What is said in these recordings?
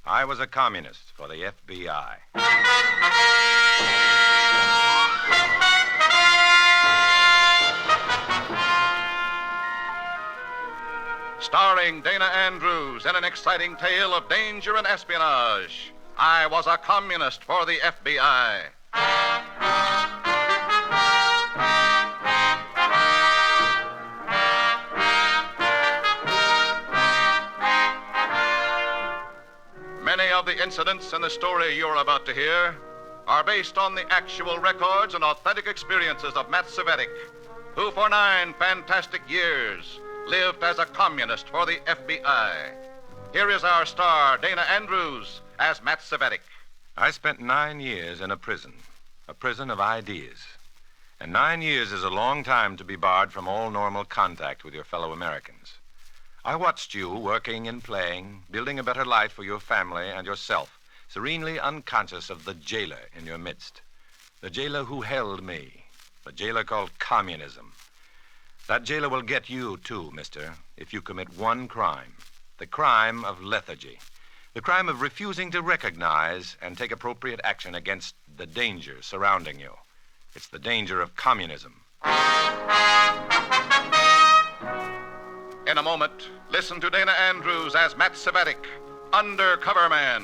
I was a communist for the FBI. Starring Dana Andrews in an exciting tale of danger and espionage. I was a communist for the FBI. Many of the incidents in the story you're about to hear are based on the actual records and authentic experiences of Matt Cvetic, who for 9 fantastic years lived as a communist for the FBI. Here is our star, Dana Andrews, as Matt Cvetic. I spent 9 years in a prison of ideas. And 9 years is a long time to be barred from all normal contact with your fellow Americans. I watched you working and playing, building a better life for your family and yourself, serenely unconscious of the jailer in your midst. The jailer who held me, the jailer called communism. That jailer will get you, too, mister, if you commit one crime, the crime of lethargy, the crime of refusing to recognize and take appropriate action against the danger surrounding you. It's the danger of communism. In a moment, listen to Dana Andrews as Matt Cvetic, Undercover Man.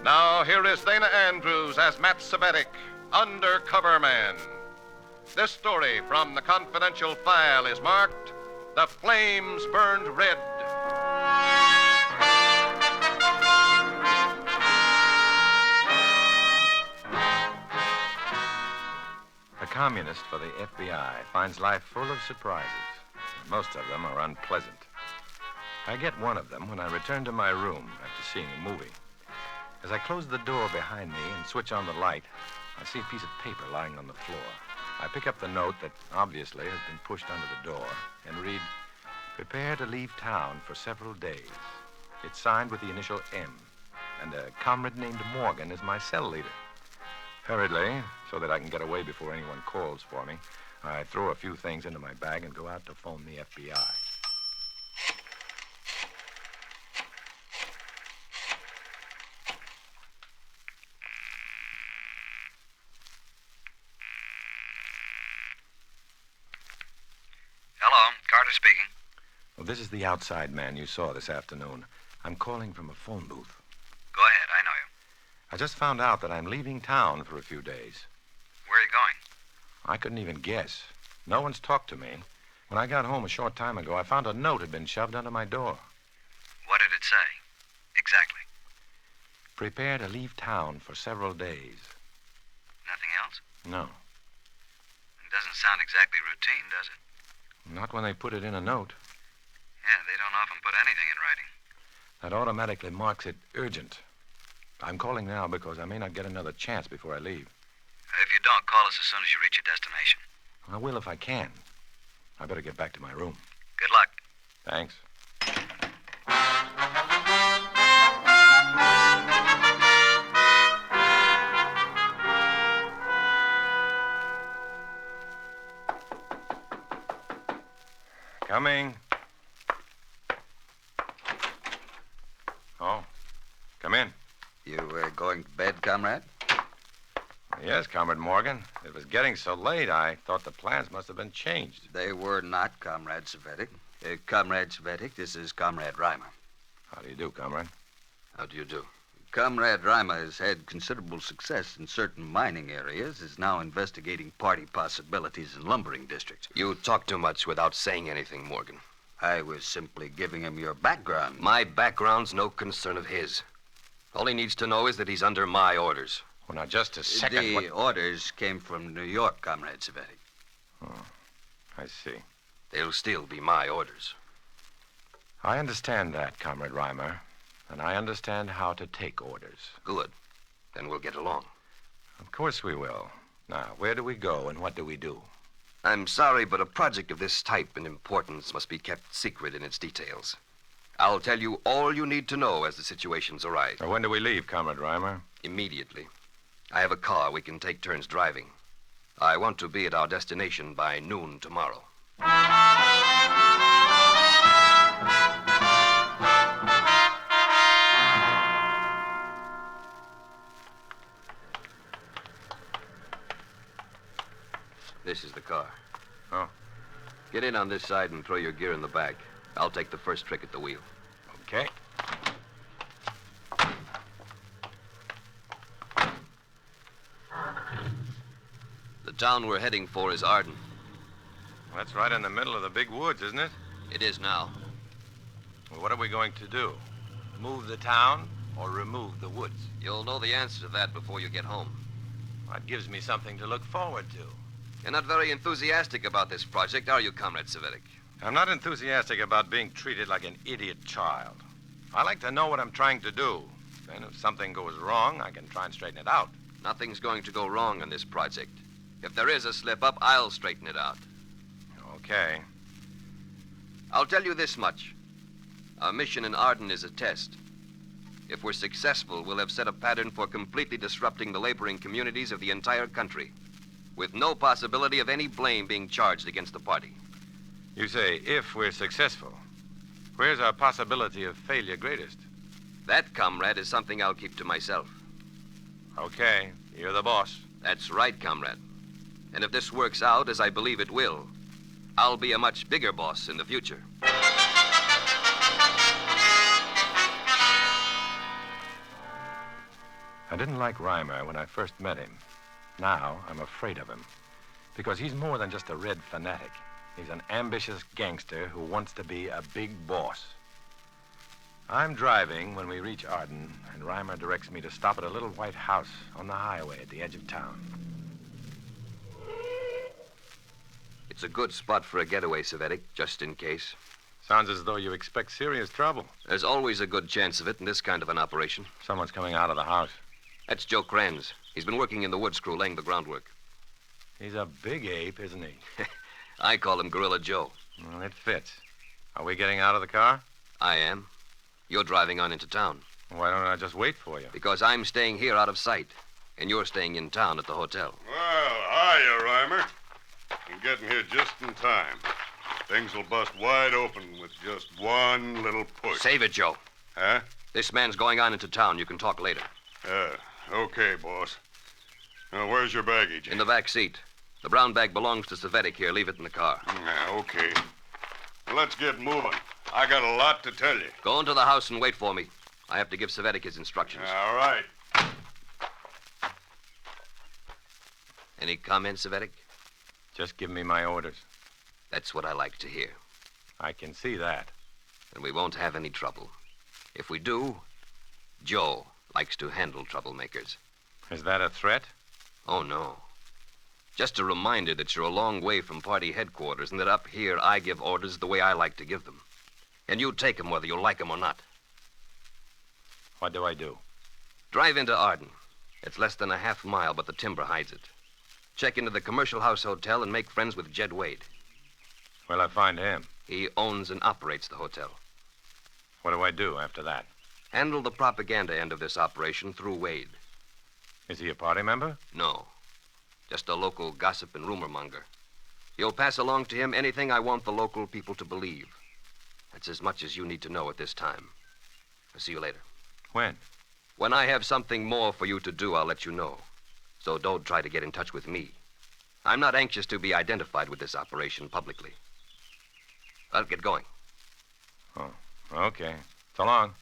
Now, here is Dana Andrews as Matt Cvetic, Undercover Man. This story from the confidential file is marked, The Flames Burned Red. A communist for the FBI finds life full of surprises, and most of them are unpleasant. I get one of them when I return to my room after seeing a movie. As I close the door behind me and switch on the light, I see a piece of paper lying on the floor. I pick up the note that obviously has been pushed under the door and read, "Prepare to leave town for several days." It's signed with the initial M, and a comrade named Morgan is my cell leader. Hurriedly, so that I can get away before anyone calls for me, I throw a few things into my bag and go out to phone the FBI. Hello, Carter speaking. Well, this is the outside man you saw this afternoon. I'm calling from a phone booth. Go ahead, I know you. I just found out that I'm leaving town for a few days. Where are you going? I couldn't even guess. No one's talked to me. When I got home a short time ago, I found a note had been shoved under my door. What did it say? Exactly. Prepare to leave town for several days. Nothing else? No, It doesn't sound exactly routine, does it? not when they put it in a note. Yeah, they don't often put anything in writing. That automatically marks it urgent. I'm calling now because I may not get another chance before I leave. If you don't, call us as soon as you reach your destination. I will if I can. I better get back to my room. Good luck. Thanks. Coming. Oh, come in. You going to bed, comrade? Yes, Comrade Morgan. It was getting so late, I thought the plans must have been changed. They were not, Comrade Cvetic. Comrade Cvetic, this is Comrade Reimer. How do you do, Comrade? How do you do? Comrade Reimer has had considerable success in certain mining areas, is now investigating party possibilities in lumbering districts. You talk too much without saying anything, Morgan. I was simply giving him your background. My background's no concern of his. All he needs to know is that he's under my orders. Well, now, just a second. The orders came from New York, Comrade Cvetic. Oh, I see. They'll still be my orders. I understand that, Comrade Reimer, and I understand how to take orders. Good. Then we'll get along. Of course we will. Now, where do we go and what do we do? I'm sorry, but a project of this type and importance must be kept secret in its details. I'll tell you all you need to know as the situations arise. Now, when do we leave, Comrade Reimer? Immediately. I have a car we can take turns driving. I want to be at our destination by noon tomorrow. This is the car. Oh. Get in on this side and throw your gear in the back. I'll take the first trick at the wheel. Okay. The town we're heading for is Arden. That's right in the middle of the big woods, isn't it? It is now. Well, what are we going to do? Move the town or remove the woods? You'll know the answer to that before you get home. That gives me something to look forward to. You're not very enthusiastic about this project, are you, Comrade Savetic? I'm not enthusiastic about being treated like an idiot child. I like to know what I'm trying to do. Then if something goes wrong, I can try and straighten it out. Nothing's going to go wrong on this project. If there is a slip-up, I'll straighten it out. Okay. I'll tell you this much. Our mission in Arden is a test. If we're successful, we'll have set a pattern for completely disrupting the laboring communities of the entire country, with no possibility of any blame being charged against the party. You say, if we're successful. Where's our possibility of failure greatest? That, comrade, is something I'll keep to myself. Okay, you're the boss. That's right, comrade. And if this works out, as I believe it will, I'll be a much bigger boss in the future. I didn't like Reimer when I first met him. Now, I'm afraid of him. Because he's more than just a red fanatic. He's an ambitious gangster who wants to be a big boss. I'm driving when we reach Arden, and Reimer directs me to stop at a little white house on the highway at the edge of town. It's a good spot for a getaway, Savetic, just in case. Sounds as though you expect serious trouble. There's always a good chance of it in this kind of an operation. Someone's coming out of the house. That's Joe Kranz. He's been working in the woods crew, laying the groundwork. He's a big ape, isn't he? I call him Gorilla Joe. Well, it fits. Are we getting out of the car? I am. You're driving on into town. Why don't I just wait for you? Because I'm staying here out of sight, and you're staying in town at the hotel. Well, hiya, Reimer. I'm getting here just in time. Things will bust wide open with just one little push. Save it, Joe. Huh? This man's going on into town. You can talk later. Okay, boss. Now, where's your baggage? In the back seat. The brown bag belongs to Savetic here. Leave it in the car. Okay. Well, let's get moving. I got a lot to tell you. Go into the house and wait for me. I have to give Savetic his instructions. All right. Any comments, Savetic? Just give me my orders. That's what I like to hear. I can see that. And we won't have any trouble. If we do, Joe likes to handle troublemakers. Is that a threat? Oh, no. Just a reminder that you're a long way from party headquarters and that up here I give orders the way I like to give them. And you take them whether you like them or not. What do I do? Drive into Arden. It's less than a half mile, but the timber hides it. Check into the Commercial House Hotel and make friends with Jed Wade. Where'll I find him? He owns and operates the hotel. What do I do after that? Handle the propaganda end of this operation through Wade. Is he a party member? No. Just a local gossip and rumor monger. You'll pass along to him anything I want the local people to believe. That's as much as you need to know at this time. I'll see you later. When? When I have something more for you to do, I'll let you know. So don't try to get in touch with me. I'm not anxious to be identified with this operation publicly. I'll get going. Oh, okay. So long.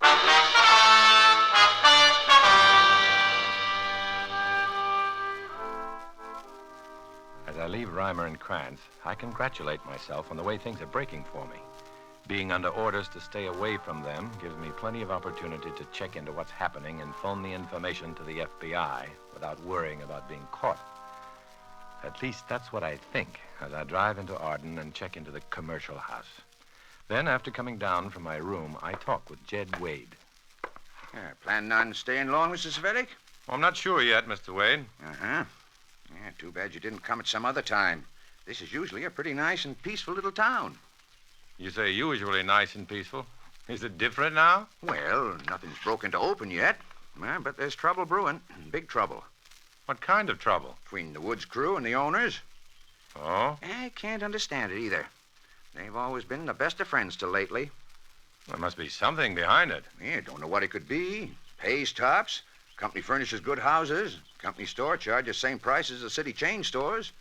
As I leave Reimer and Krantz, I congratulate myself on the way things are breaking for me. Being under orders to stay away from them gives me plenty of opportunity to check into what's happening and phone the information to the FBI without worrying about being caught. At least that's what I think as I drive into Arden and check into the Commercial House. Then, after coming down from my room, I talk with Jed Wade. Planning on staying long, Mr. Savetic? Well, I'm not sure yet, Mr. Wade. Uh-huh. Yeah, too bad you didn't come at some other time. This is usually a pretty nice and peaceful little town. You say usually nice and peaceful. Is it different now? Well, nothing's broken to open yet. But there's trouble brewing. Big trouble. What kind of trouble? Between the Woods crew and the owners. Oh? I can't understand it either. They've always been the best of friends till lately. There must be something behind it. Yeah, don't know what it could be. Pays tops. Company furnishes good houses. Company store charges same price as the city chain stores.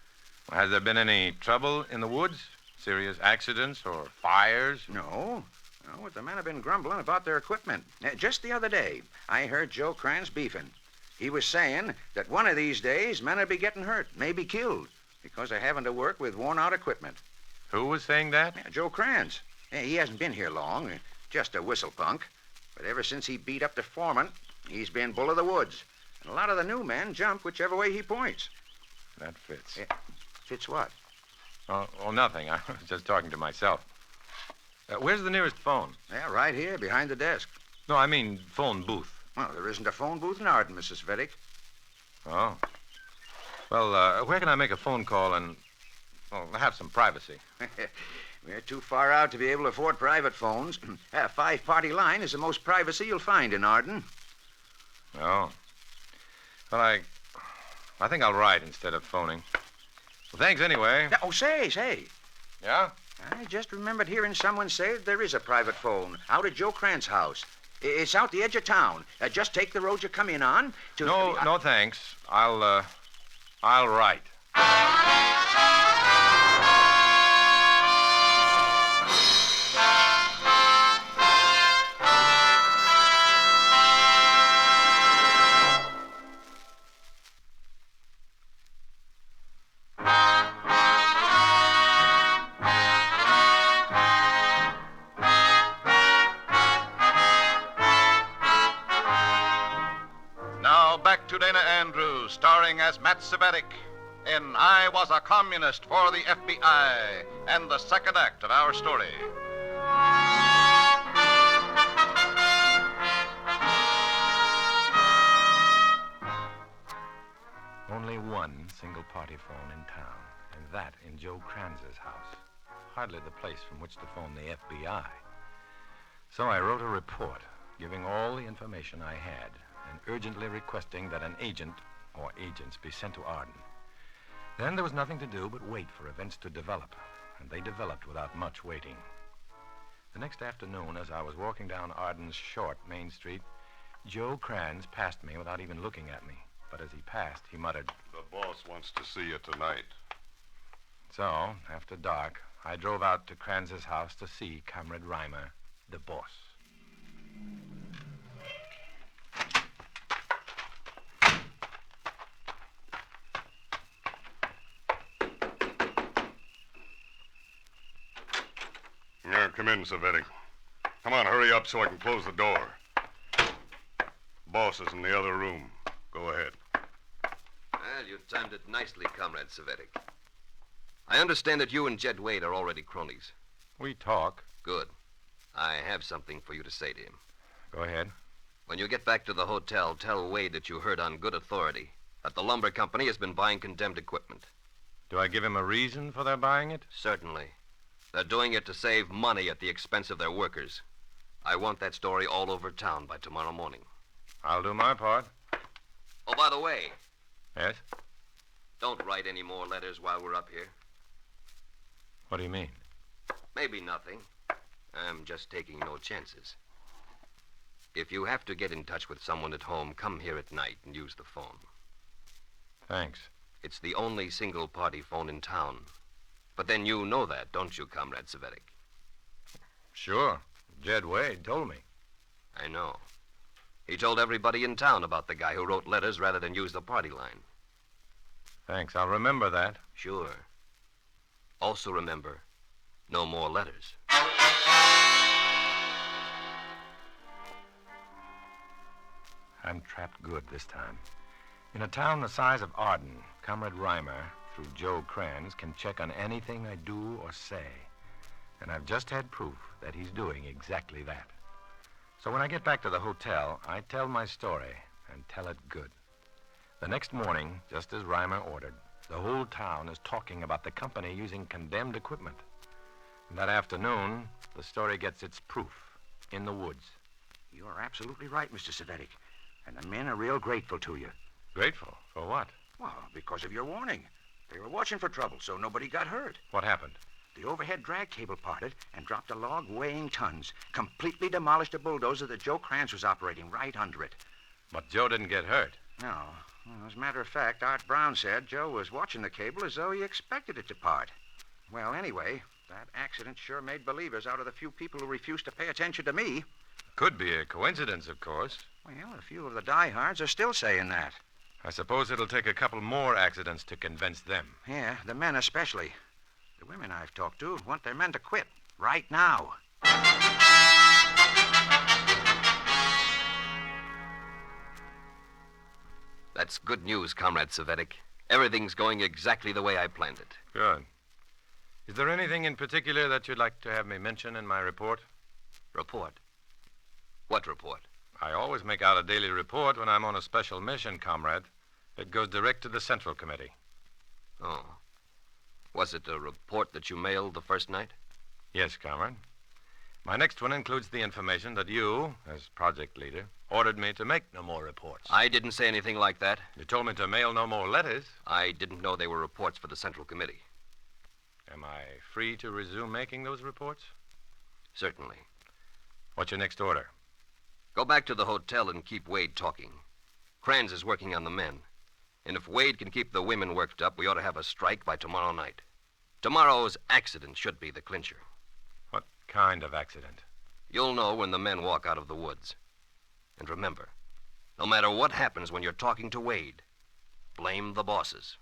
Has there been any trouble in the woods? Serious accidents or fires? No. No, but the men have been grumbling about their equipment. Just the other day, I heard Joe Kranz beefing. He was saying that one of these days men will be getting hurt, maybe killed, because they're having to work with worn-out equipment. Who was saying that? Yeah, Joe Kranz. He hasn't been here long, just a whistle punk. But ever since he beat up the foreman, he's been bull of the woods. And a lot of the new men jump whichever way he points. That fits. Fits what? Oh, nothing. I was just talking to myself. Where's the nearest phone? Yeah, right here, behind the desk. No, I mean phone booth. Well, there isn't a phone booth in Arden, Mrs. Vedek. Oh. Well, where can I make a phone call and have some privacy? We're too far out to be able to afford private phones. A five-party line is the most privacy you'll find in Arden. Oh. Well, I think I'll write instead of phoning. Well, thanks anyway. Oh, say. Yeah? I just remembered hearing someone say that there is a private phone out at Joe Kranz's house. It's out the edge of town. Just take the road you come in on to... No, thanks. I'll write. Starring as Matt Savetic in I Was a Communist for the FBI and the second act of our story. Only one single-party phone in town, and that in Joe Kranz's house. Hardly the place from which to phone the FBI. So I wrote a report giving all the information I had and urgently requesting that an agent or agents be sent to Arden. Then there was nothing to do but wait for events to develop, and they developed without much waiting. The next afternoon, as I was walking down Arden's short main street, Joe Kranz passed me without even looking at me. But as he passed, he muttered, "The boss wants to see you tonight." So, after dark, I drove out to Kranz's house to see Comrade Reimer, the boss. Yeah, come in, Savetic. Come on, hurry up so I can close the door. Boss is in the other room. Go ahead. Well, you timed it nicely, Comrade Savetic. I understand that you and Jed Wade are already cronies. We talk. Good. I have something for you to say to him. Go ahead. When you get back to the hotel, tell Wade that you heard on good authority that the lumber company has been buying condemned equipment. Do I give him a reason for their buying it? Certainly. They're doing it to save money at the expense of their workers. I want that story all over town by tomorrow morning. I'll do my part. Oh, by the way, Yes? don't write any more letters while we're up here. What do you mean? Maybe nothing. I'm just taking no chances. If you have to get in touch with someone at home, come here at night and use the phone. Thanks. It's the only single-party phone in town. But then you know that, don't you, Comrade Savetic? Sure. Jed Wade told me. I know. He told everybody in town about the guy who wrote letters rather than use the party line. Thanks. I'll remember that. Sure. Also remember, no more letters. I'm trapped good this time. In a town the size of Arden, Comrade Reimer, through Joe Kranz, can check on anything I do or say. And I've just had proof that he's doing exactly that. So when I get back to the hotel, I tell my story and tell it good. The next morning, just as Reimer ordered, The whole town is talking about the company using condemned equipment. And that afternoon, the story gets its proof in the woods. You're absolutely right, Mr. Savetic. And the men are real grateful to you. Grateful? For what? Well, because of your warning. They were watching for trouble, so nobody got hurt. What happened? The overhead drag cable parted and dropped a log weighing tons. Completely demolished a bulldozer that Joe Kranz was operating right under it. But Joe didn't get hurt. No. Well, as a matter of fact, Art Brown said Joe was watching the cable as though he expected it to part. Well, anyway, that accident sure made believers out of the few people who refused to pay attention to me. Could be a coincidence, of course. Well, a few of the diehards are still saying that. I suppose it'll take a couple more accidents to convince them. Yeah, the men especially. The women I've talked to want their men to quit right now. That's good news, Comrade Savetic. Everything's going exactly the way I planned it. Good. Is there anything in particular that you'd like to have me mention in my report? Report? What report? I always make out a daily report when I'm on a special mission, comrade. It goes direct to the Central Committee. Oh. Was it a report that you mailed the first night? Yes, comrade. My next one includes the information that you, as project leader, ordered me to make no more reports. I didn't say anything like that. You told me to mail no more letters. I didn't know they were reports for the Central Committee. Am I free to resume making those reports? Certainly. What's your next order? Go back to the hotel and keep Wade talking. Kranz is working on the men. And if Wade can keep the women worked up, we ought to have a strike by tomorrow night. Tomorrow's accident should be the clincher. What kind of accident? You'll know when the men walk out of the woods. And remember, no matter what happens when you're talking to Wade, blame the bosses.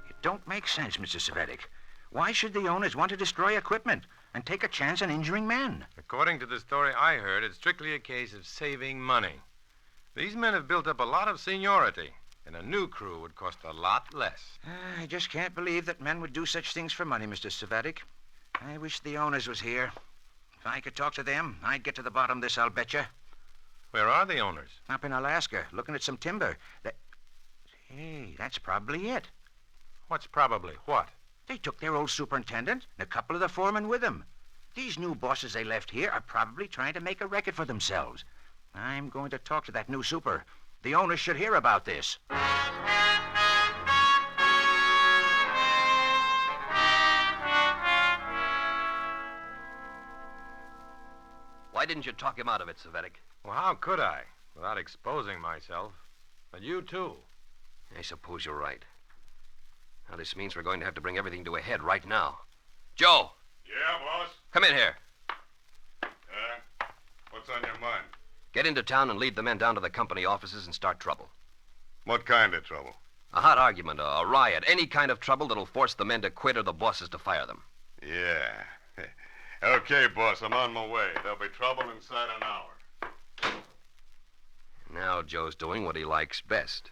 It don't make sense, Mr. Savetic. Why should the owners want to destroy equipment and take a chance on injuring men? According to the story I heard, it's strictly a case of saving money. These men have built up a lot of seniority, and a new crew would cost a lot less. I just can't believe that men would do such things for money, Mr. Savetic. I wish the owners was here. If I could talk to them, I'd get to the bottom of this, I'll betcha. Where are the owners? Up in Alaska, looking at some timber. Hey, that's probably it. What's probably what? They took their old superintendent and a couple of the foremen with them. These new bosses they left here are probably trying to make a record for themselves. I'm going to talk to that new super. The owners should hear about this. Why didn't you talk him out of it, Savetic? Well, how could I, without exposing myself? And you, too. I suppose you're right. Now, this means we're going to have to bring everything to a head right now. Joe! Yeah, boss? Come in here. What's on your mind? Get into town and lead the men down to the company offices and start trouble. What kind of trouble? A hot argument, a riot, any kind of trouble that'll force the men to quit or the bosses to fire them. Yeah. Okay, boss, I'm on my way. There'll be trouble inside an hour. Now Joe's doing what he likes best,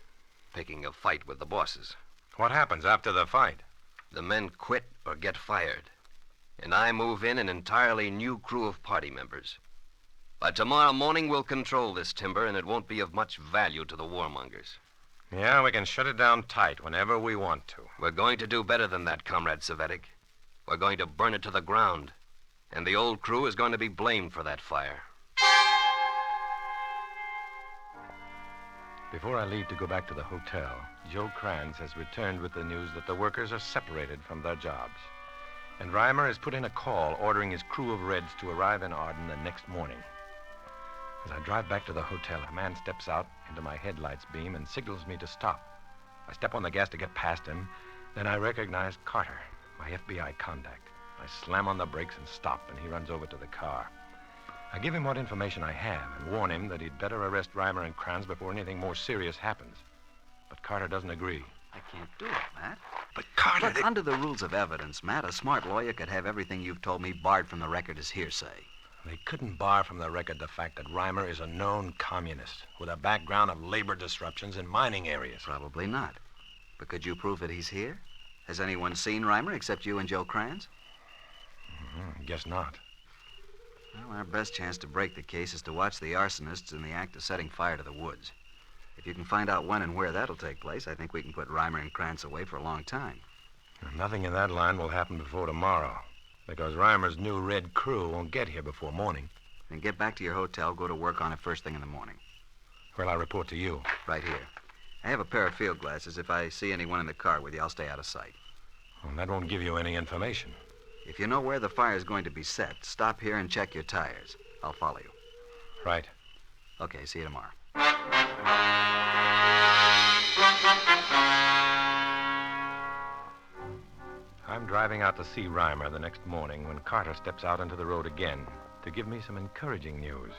picking a fight with the bosses. What happens after the fight? The men quit or get fired. And I move in an entirely new crew of party members. By tomorrow morning, we'll control this timber, and it won't be of much value to the warmongers. Yeah, we can shut it down tight whenever we want to. We're going to do better than that, Comrade Savetic. We're going to burn it to the ground. And the old crew is going to be blamed for that fire. Before I leave to go back to the hotel, Joe Kranz has returned with the news that the workers are separated from their jobs. And Reimer has put in a call ordering his crew of Reds to arrive in Arden the next morning. As I drive back to the hotel, a man steps out into my headlights beam and signals me to stop. I step on the gas to get past him. Then I recognize Carter, my FBI contact. I slam on the brakes and stop, and he runs over to the car. I give him what information I have and warn him that he'd better arrest Reimer and Kranz before anything more serious happens. But Carter doesn't agree. I can't do it, Matt. But Carter... Look, under the rules of evidence, Matt, a smart lawyer could have everything you've told me barred from the record as hearsay. They couldn't bar from the record the fact that Reimer is a known communist with a background of labor disruptions in mining areas. Probably not. But could you prove that he's here? Has anyone seen Reimer except you and Joe Kranz? Guess not. Well, our best chance to break the case is to watch the arsonists in the act of setting fire to the woods. If you can find out when and where that'll take place, I think we can put Reimer and Krantz away for a long time. Nothing in that line will happen before tomorrow, because Reimer's new red crew won't get here before morning. Then get back to your hotel, go to work on it first thing in the morning. Where'll I report to you? Right here. I have a pair of field glasses. If I see anyone in the car with you, I'll stay out of sight. Well, that won't give you any information. If you know where the fire is going to be set, stop here and check your tires. I'll follow you. Right. Okay, see you tomorrow. I'm driving out to see Reimer the next morning when Carter steps out into the road again to give me some encouraging news.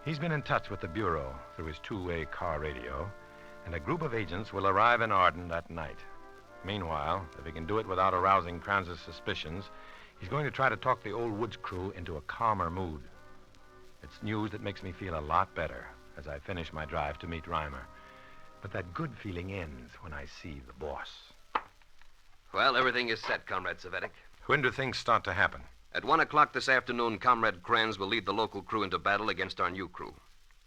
He's been in touch with the Bureau through his two-way car radio, and a group of agents will arrive in Arden that night. Meanwhile, if he can do it without arousing Kranz's suspicions, he's going to try to talk the old woods crew into a calmer mood. It's news that makes me feel a lot better as I finish my drive to meet Reimer. But that good feeling ends when I see the boss. Well, everything is set, Comrade Savetic. When do things start to happen? At 1 o'clock this afternoon, Comrade Kranz will lead the local crew into battle against our new crew.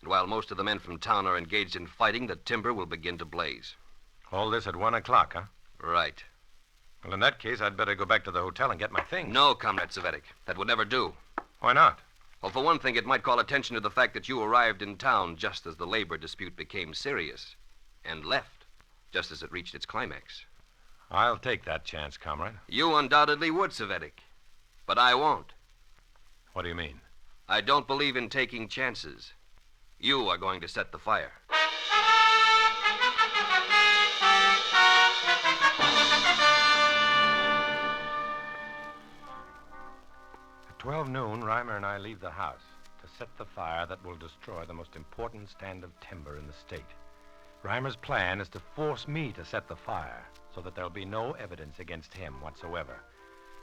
And while most of the men from town are engaged in fighting, the timber will begin to blaze. All this at 1 o'clock, huh? Right. Well, in that case, I'd better go back to the hotel and get my things. No, Comrade Savetic. That would never do. Why not? Well, for one thing, it might call attention to the fact that you arrived in town just as the labor dispute became serious, and left just as it reached its climax. I'll take that chance, comrade. You undoubtedly would, Savetic. But I won't. What do you mean? I don't believe in taking chances. You are going to set the fire. At 12 noon, Reimer and I leave the house to set the fire that will destroy the most important stand of timber in the state. Reimer's plan is to force me to set the fire so that there'll be no evidence against him whatsoever.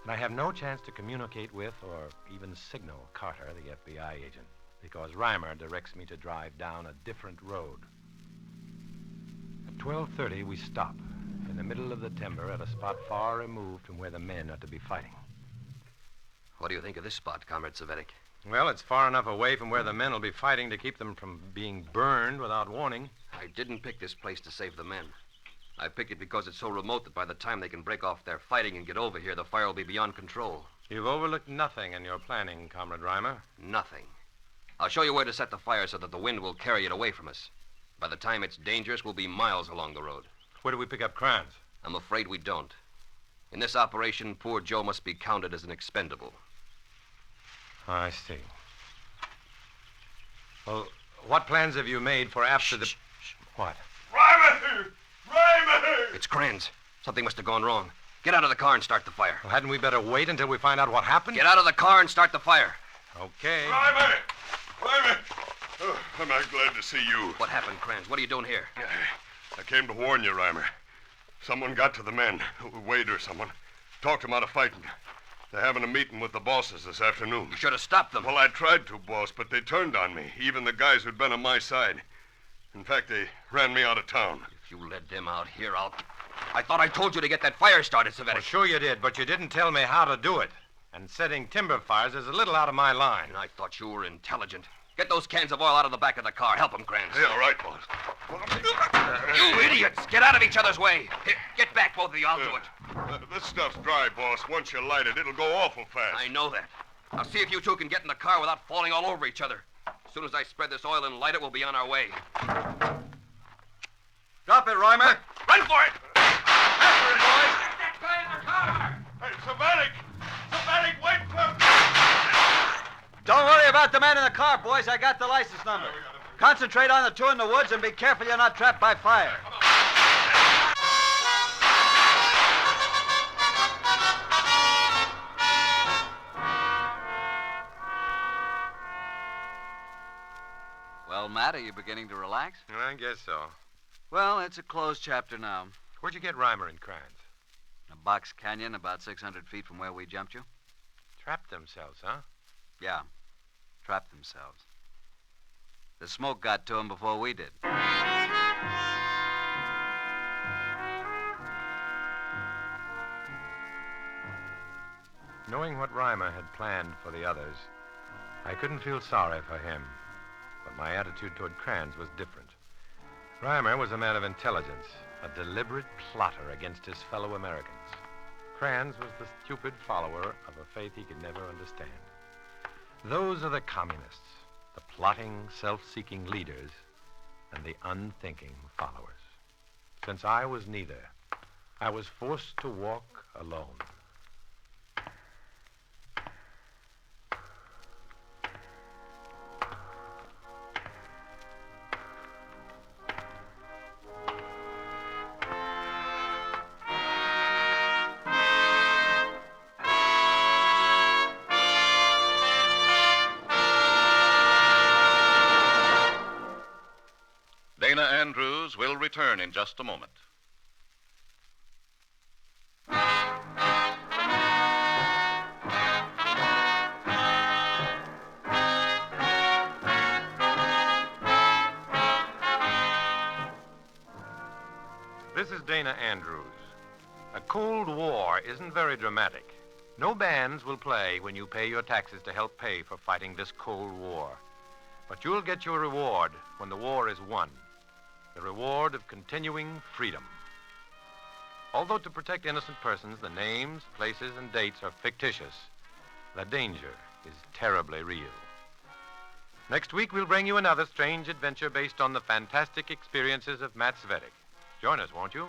And I have no chance to communicate with or even signal Carter, the FBI agent, because Reimer directs me to drive down a different road. At 12:30, we stop in the middle of the timber at a spot far removed from where the men are to be fighting. What do you think of this spot, Comrade Savetic? Well, it's far enough away from where the men will be fighting to keep them from being burned without warning. I didn't pick this place to save the men. I picked it because it's so remote that by the time they can break off their fighting and get over here, the fire will be beyond control. You've overlooked nothing in your planning, Comrade Reimer. Nothing. I'll show you where to set the fire so that the wind will carry it away from us. By the time it's dangerous, we'll be miles along the road. Where do we pick up Kranz? I'm afraid we don't. In this operation, poor Joe must be counted as an expendable. I see. Well, what plans have you made for after the... What? Reimer! Reimer! It's Kranz. Something must have gone wrong. Get out of the car and start the fire. Well, hadn't we better wait until we find out what happened? Get out of the car and start the fire. Okay. Reimer! Reimer! Oh, am I glad to see you. What happened, Kranz? What are you doing here? I came to warn you, Reimer. Someone got to the men, Wade or someone, talked them out of fighting. They're having a meeting with the bosses this afternoon. You should have stopped them. Well, I tried to, boss, but they turned on me, even the guys who'd been on my side. In fact, they ran me out of town. If you led them out here, I thought I told you to get that fire started, Savetic. Well, sure you did, but you didn't tell me how to do it. And setting timber fires is a little out of my line. And I thought you were intelligent. Get those cans of oil out of the back of the car. Help them, Kranz. Yeah, right, boss. You idiots! Get out of each other's way. Here, get back, both of you. I'll do it. This stuff's dry, boss. Once you light it, it'll go awful fast. I know that. Now see if you two can get in the car without falling all over each other. As soon as I spread this oil and light it, we'll be on our way. Drop it, Reimer. Run for it! After it, boys! Get that guy in the car! Hey, Savetic! Savetic, wait for... Don't worry about the man in the car, boys. I got the license number. Concentrate on the two in the woods and be careful you're not trapped by fire. Well, Matt, are you beginning to relax? I guess so. Well, it's a closed chapter now. Where'd you get Reimer and Kranz? A box canyon about 600 feet from where we jumped you? Trapped themselves, huh? Yeah. Trapped themselves. The smoke got to them before we did. Knowing what Reimer had planned for the others, I couldn't feel sorry for him, but my attitude toward Kranz was different. Reimer was a man of intelligence, a deliberate plotter against his fellow Americans. Kranz was the stupid follower of a faith he could never understand. Those are the communists, the plotting, self-seeking leaders, and the unthinking followers. Since I was neither, I was forced to walk alone. Dana Andrews will return in just a moment. This is Dana Andrews. A Cold War isn't very dramatic. No bands will play when you pay your taxes to help pay for fighting this Cold War. But you'll get your reward when the war is won. The reward of continuing freedom. Although to protect innocent persons, the names, places, and dates are fictitious, the danger is terribly real. Next week, we'll bring you another strange adventure based on the fantastic experiences of Matt Svettig. Join us, won't you?